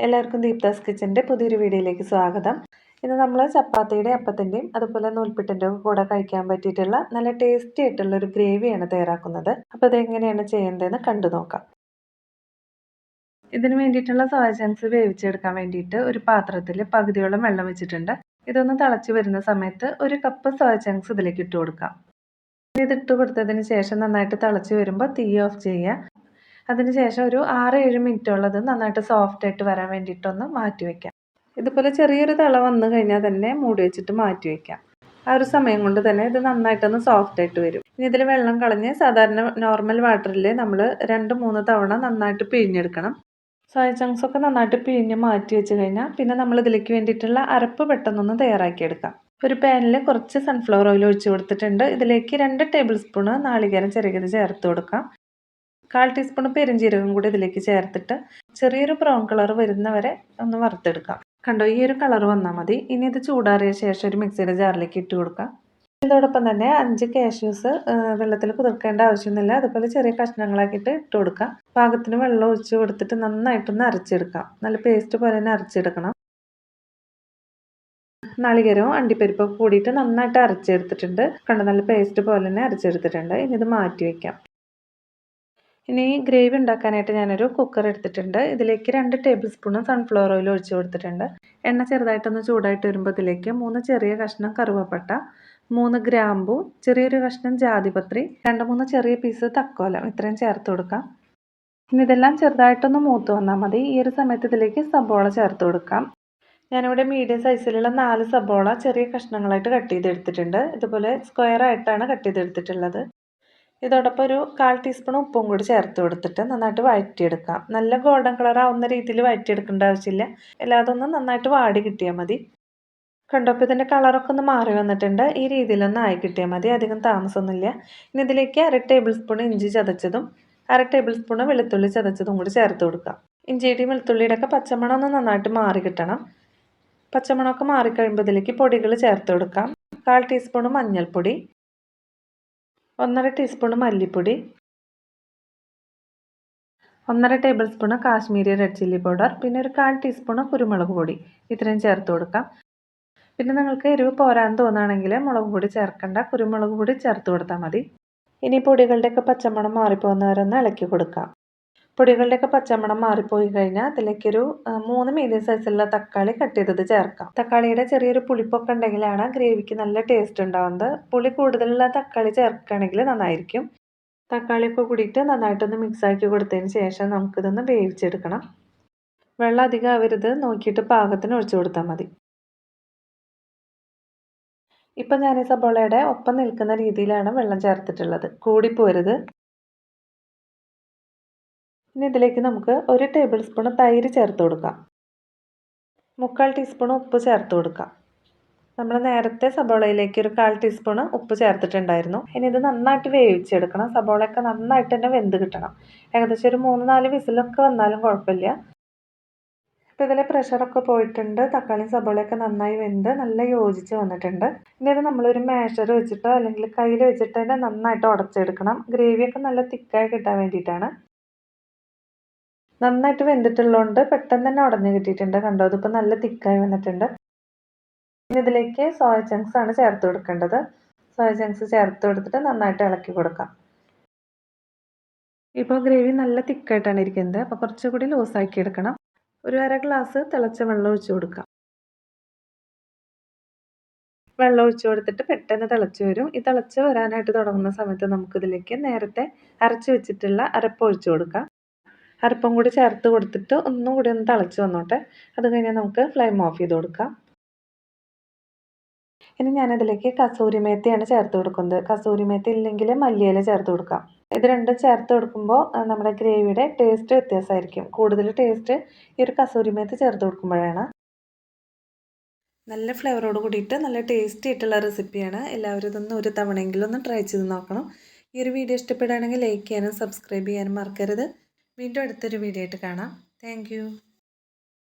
എല്ലാവർക്കും ദീപ്താസ് കിച്ചൻ്റെ പുതിയൊരു വീഡിയോയിലേക്ക് സ്വാഗതം. ഇന്ന് നമ്മൾ ചപ്പാത്തിയുടെ അപ്പത്തിൻ്റെയും അതുപോലെ നൂൽപ്പിട്ടിൻ്റെയും കൂടെ കഴിക്കാൻ പറ്റിയിട്ടുള്ള നല്ല ടേസ്റ്റി ആയിട്ടുള്ള ഒരു ഗ്രേവിയാണ് തയ്യാറാക്കുന്നത്. അപ്പോൾ അതെങ്ങനെയാണ് ചെയ്യേണ്ടതെന്ന് കണ്ടു നോക്കാം. ഇതിന് വേണ്ടിയിട്ടുള്ള സോയ ചങ്ക്സ് വേവിച്ചെടുക്കാൻ വേണ്ടിയിട്ട് ഒരു പാത്രത്തിൽ പകുതിയോളം വെള്ളം വെച്ചിട്ടുണ്ട്. ഇതൊന്ന് തിളച്ച് വരുന്ന സമയത്ത് ഒരു കപ്പ് സോയ ചങ്ക്സ് ഇതിലേക്ക് ഇട്ട് കൊടുക്കാം. ഇതിട്ട് കൊടുത്തതിന് ശേഷം നന്നായിട്ട് തിളച്ച് വരുമ്പോൾ തീ ഓഫ് ചെയ്യുക. അതിനുശേഷം ഒരു 6-7 മിനിറ്റോളം നന്നായിട്ട് സോഫ്റ്റായിട്ട് വരാൻ വേണ്ടിയിട്ടൊന്ന് മാറ്റി വയ്ക്കാം. ഇതുപോലെ ചെറിയൊരു തിള വന്നു കഴിഞ്ഞാൽ തന്നെ മൂടി വെച്ചിട്ട് മാറ്റി വയ്ക്കാം. ആ ഒരു സമയം കൊണ്ട് തന്നെ ഇത് നന്നായിട്ടൊന്ന് സോഫ്റ്റായിട്ട് വരും. ഇനി ഇതിൽ വെള്ളം കളഞ്ഞ് സാധാരണ നോർമൽ വാട്ടറിൽ നമ്മൾ 2-3 തവണ നന്നായിട്ട് പിഴിഞ്ഞെടുക്കണം. സോയ ചങ്ക്സ് ഒക്കെ നന്നായിട്ട് പിഴിഞ്ഞ് മാറ്റി വെച്ച് കഴിഞ്ഞാൽ പിന്നെ നമ്മൾ ഇതിലേക്ക് വേണ്ടിയിട്ടുള്ള അരപ്പ് പെട്ടെന്നൊന്ന് തയ്യാറാക്കിയെടുക്കാം. ഒരു പാനിൽ കുറച്ച് സൺഫ്ലവർ ഓയിൽ ഒഴിച്ച് കൊടുത്തിട്ടുണ്ട്. ഇതിലേക്ക് 2 ടേബിൾ സ്പൂൺ നാളികേരം ചിരകിയത് ചേർത്ത് കൊടുക്കാം. 1/4 ടീസ്പൂൺ പെരുംജീരകം കൂടി ഇതിലേക്ക് ചേർത്തിട്ട് ചെറിയൊരു ബ്രൗൺ കളർ വരുന്നവരെ ഒന്ന് വറുത്തെടുക്കാം. കണ്ടോ, ഈ ഒരു കളർ വന്നാൽ മതി. ഇനി ഇത് ചൂടാറിയ ശേഷം ഒരു മിക്സിയുടെ ജാറിലേക്ക് ഇട്ട് കൊടുക്കാം. ഇതോടൊപ്പം തന്നെ 5 കാഷ്യൂസ് വെള്ളത്തിൽ കുതിർക്കേണ്ട ആവശ്യമൊന്നുമില്ല. അതുപോലെ ചെറിയ കഷ്ണങ്ങളാക്കിയിട്ട് ഇട്ട് കൊടുക്കാം. പാകത്തിന് വെള്ളം ഒഴിച്ച് കൊടുത്തിട്ട് നന്നായിട്ടൊന്ന് അരച്ചെടുക്കാം. നല്ല പേസ്റ്റ് പോലെ തന്നെ അരച്ചെടുക്കണം. നാളികേരവും അണ്ടിപ്പരിപ്പൊക്കെ കൂടിയിട്ട് നന്നായിട്ട് അരച്ചെടുത്തിട്ടുണ്ട്. കണ്ടോ, നല്ല പേസ്റ്റ് പോലെ തന്നെ അരച്ചെടുത്തിട്ടുണ്ട്. ഇനി ഇത് മാറ്റി വയ്ക്കാം. ഇനി ഗ്രേവി ഉണ്ടാക്കാനായിട്ട് ഞാനൊരു കുക്കർ എടുത്തിട്ടുണ്ട്. ഇതിലേക്ക് 2 ടേബിൾ സ്പൂൺ സൺഫ്ലവർ ഓയിൽ ഒഴിച്ച് കൊടുത്തിട്ടുണ്ട്. എണ്ണ ചെറുതായിട്ടൊന്ന് ചൂടായിട്ട് വരുമ്പോൾ ഇതിലേക്ക് 3 ചെറിയ കഷ്ണം കറുവപ്പട്ട, 3 ഗ്രാമ്പൂ, ചെറിയൊരു കഷ്ണം ജാതിപത്രി, 2-3 ചെറിയ പീസ് തക്കോലം ഇത്രയും ചേർത്ത് കൊടുക്കാം. ഇനി ഇതെല്ലാം ചെറുതായിട്ടൊന്ന് മൂത്ത് വന്നാൽ മതി. ഈ ഒരു സമയത്ത് ഇതിലേക്ക് സബോള ചേർത്ത് കൊടുക്കാം. ഞാനിവിടെ മീഡിയം സൈസിലുള്ള 4 സബോള ചെറിയ കഷ്ണങ്ങളായിട്ട് കട്ട് ചെയ്തെടുത്തിട്ടുണ്ട്. ഇതുപോലെ സ്ക്വയർ ആയിട്ടാണ് കട്ട് ചെയ്തെടുത്തിട്ടുള്ളത്. ഇതോടൊപ്പം ഒരു 1/4 ടീസ്പൂൺ ഉപ്പും കൂടി ചേർത്ത് കൊടുത്തിട്ട് നന്നായിട്ട് വഴറ്റിയെടുക്കാം. നല്ല ഗോൾഡൻ കളർ ആവുന്ന രീതിയിൽ വഴറ്റിയെടുക്കേണ്ട ആവശ്യമില്ല. അല്ലാതെ ഒന്ന് നന്നായിട്ട് വാടി കിട്ടിയാൽ മതി. കണ്ടോ, അപ്പോൾ ഇതിൻ്റെ കളറൊക്കെ ഒന്ന് മാറി വന്നിട്ടുണ്ട്. ഈ രീതിയിലൊന്ന് ആയി കിട്ടിയാൽ മതി. അധികം താമസമൊന്നുമില്ല. ഇനി ഇതിലേക്ക് 1/2 ടേബിൾ സ്പൂൺ ഇഞ്ചി ചതച്ചതും 1/2 ടേബിൾ സ്പൂൺ വെളുത്തുള്ളി ചതച്ചതും കൂടി ചേർത്ത് കൊടുക്കാം. ഇഞ്ചിയുടെയും വെളുത്തുള്ളിയുടെ ഒക്കെ പച്ചമണം ഒന്ന് നന്നായിട്ട് മാറി കിട്ടണം. പച്ചമണമൊക്കെ മാറിക്കഴിയുമ്പോൾ ഇതിലേക്ക് പൊടികൾ ചേർത്ത് കൊടുക്കാം. 1/4 ടീസ്പൂൺ മഞ്ഞൾപ്പൊടി, 1/2 ടീസ്പൂൺ മല്ലിപ്പൊടി, 1/2 table spoon Kashmiri red chilli powder, പിന്നെ ഒരു 1/4 ടീസ്പൂൺ കുരുമുളക് പൊടി ഇത്രയും ചേർത്ത് കൊടുക്കാം. പിന്നെ നിങ്ങൾക്ക് എരിവ് പോരാൻ തോന്നുകയാണെങ്കിൽ മുളക് പൊടി ചേർക്കണ്ട, കുരുമുളക് പൊടി ചേർത്ത് കൊടുത്താൽ മതി. ഇനി പൊടികളുടെയൊക്കെ പച്ചമണം മാറിപ്പോകുന്നവരെ ഒന്ന് ഇളക്കി കൊടുക്കാം. പൊടികളുടെയൊക്കെ പച്ചമണം മാറിപ്പോയി കഴിഞ്ഞാൽ അതിലേക്കൊരു 3 മീഡിയം സൈസിലുള്ള തക്കാളി കട്ട് ചെയ്തത് ചേർക്കാം. തക്കാളിയുടെ ചെറിയൊരു പുളിപ്പൊക്കെ ഉണ്ടെങ്കിലാണ് ഗ്രേവിക്ക് നല്ല ടേസ്റ്റ് ഉണ്ടാവുന്നത്. പുളി കൂടുതലുള്ള തക്കാളി ചേർക്കുകയാണെങ്കിൽ നന്നായിരിക്കും. തക്കാളിയൊക്കെ കൂടിയിട്ട് നന്നായിട്ടൊന്ന് മിക്സാക്കി കൊടുത്തതിന് ശേഷം നമുക്കിതൊന്ന് വേവിച്ചെടുക്കണം. വെള്ളം അധികം ആവരുത്, നോക്കിയിട്ട് പാകത്തിന് ഒഴിച്ചു കൊടുത്താൽ മതി. ഇപ്പം ഞാൻ ഈ സബോളയുടെ ഒപ്പം നിൽക്കുന്ന രീതിയിലാണ് വെള്ളം ചേർത്തിട്ടുള്ളത്, കൂടിപ്പോരുത്. ഇനി ഇതിലേക്ക് നമുക്ക് 1 ടേബിൾ സ്പൂൺ തൈര് ചേർത്ത് കൊടുക്കാം. 3/4 ടീസ്പൂൺ ഉപ്പ് ചേർത്ത് കൊടുക്കാം. നമ്മൾ നേരത്തെ സബോളയിലേക്ക് ഒരു 1/4 ടീസ്പൂൺ ഉപ്പ് ചേർത്തിട്ടുണ്ടായിരുന്നു. ഇനി ഇത് നന്നായിട്ട് വേവിച്ചെടുക്കണം. സബോളയൊക്കെ നന്നായിട്ട് തന്നെ വെന്ത് കിട്ടണം. ഏകദേശം ഒരു 3-4 വിസിലൊക്കെ വന്നാലും കുഴപ്പമില്ല. ഇപ്പോൾ ഇതിലെ പ്രഷറൊക്കെ പോയിട്ടുണ്ട്. തക്കാളിയും സബോളയൊക്കെ നന്നായി വെന്ത് നല്ല യോജിച്ച് വന്നിട്ടുണ്ട്. ഇനി ഇത് നമ്മളൊരു മാഷർ വെച്ചിട്ടോ അല്ലെങ്കിൽ കയ്യിൽ വെച്ചിട്ട് തന്നെ നന്നായിട്ട് ഉടച്ചെടുക്കണം. ഗ്രേവിയൊക്കെ നല്ല തിക്കായി കിട്ടാൻ വേണ്ടിയിട്ടാണ്. നന്നായിട്ട് വെന്തിട്ടുള്ളതുകൊണ്ട് പെട്ടെന്ന് തന്നെ ഉടഞ്ഞ് കിട്ടിയിട്ടുണ്ട്. കണ്ടോ, അതിപ്പോൾ നല്ല തിക്കായി വന്നിട്ടുണ്ട്. ഇനി ഇതിലേക്ക് സോയ ചങ്ക്സ് ആണ് ചേർത്ത് കൊടുക്കേണ്ടത്. സോയ ചങ്ക്സ് ചേർത്ത് കൊടുത്തിട്ട് നന്നായിട്ട് ഇളക്കി കൊടുക്കാം. ഇപ്പോൾ ഗ്രേവി നല്ല തിക്കായിട്ടാണ് ഇരിക്കുന്നത്. അപ്പോൾ കുറച്ചുകൂടി ലൂസാക്കി എടുക്കണം. ഒരു 1/2 ഗ്ലാസ് തിളച്ച വെള്ളം ഒഴിച്ച് കൊടുക്കാം. വെള്ളം ഒഴിച്ച് കൊടുത്തിട്ട് പെട്ടെന്ന് തിളച്ച് വരും. ഈ തിളച്ച് വരാനായിട്ട് തുടങ്ങുന്ന സമയത്ത് നമുക്കിതിലേക്ക് നേരത്തെ അരച്ച് വെച്ചിട്ടുള്ള അരപ്പ് ഒഴിച്ച് കൊടുക്കാം. അരപ്പും കൂടി ചേർത്ത് കൊടുത്തിട്ട് ഒന്നും കൂടി ഒന്ന് തിളച്ച് വന്നോട്ടെ. അത് കഴിഞ്ഞാൽ നമുക്ക് ഫ്ലെയിം ഓഫ് ചെയ്ത് കൊടുക്കാം. ഇനി ഞാനതിലേക്ക് കസൂരി മേത്തിയാണ് ചേർത്ത് കൊടുക്കുന്നത്. കസൂരി മേത്തി ഇല്ലെങ്കിൽ മല്ലിയില ചേർത്ത് കൊടുക്കാം. ഇത് രണ്ടും ചേർത്ത് കൊടുക്കുമ്പോൾ നമ്മുടെ ഗ്രേവിയുടെ ടേസ്റ്റ് വ്യത്യാസമായിരിക്കും. കൂടുതൽ ടേസ്റ്റ് ഈ ഒരു കസൂരി മേത്തി ചേർത്ത് കൊടുക്കുമ്പോഴാണ്. നല്ല ഫ്ലേവറോട് കൂടിയിട്ട് നല്ല ടേസ്റ്റി ആയിട്ടുള്ള റെസിപ്പിയാണ്. എല്ലാവരും ഇതൊന്ന് ഒരു തവണയെങ്കിലും ഒന്ന് ട്രൈ ചെയ്ത് നോക്കണം. ഈ ഒരു വീഡിയോ ഇഷ്ടപ്പെടുകയാണെങ്കിൽ ലൈക്ക് ചെയ്യാനും സബ്സ്ക്രൈബ് ചെയ്യാനും മറക്കരുത്. വീണ്ടും അടുത്തൊരു വീഡിയോ ആയിട്ട് കാണാം. താങ്ക്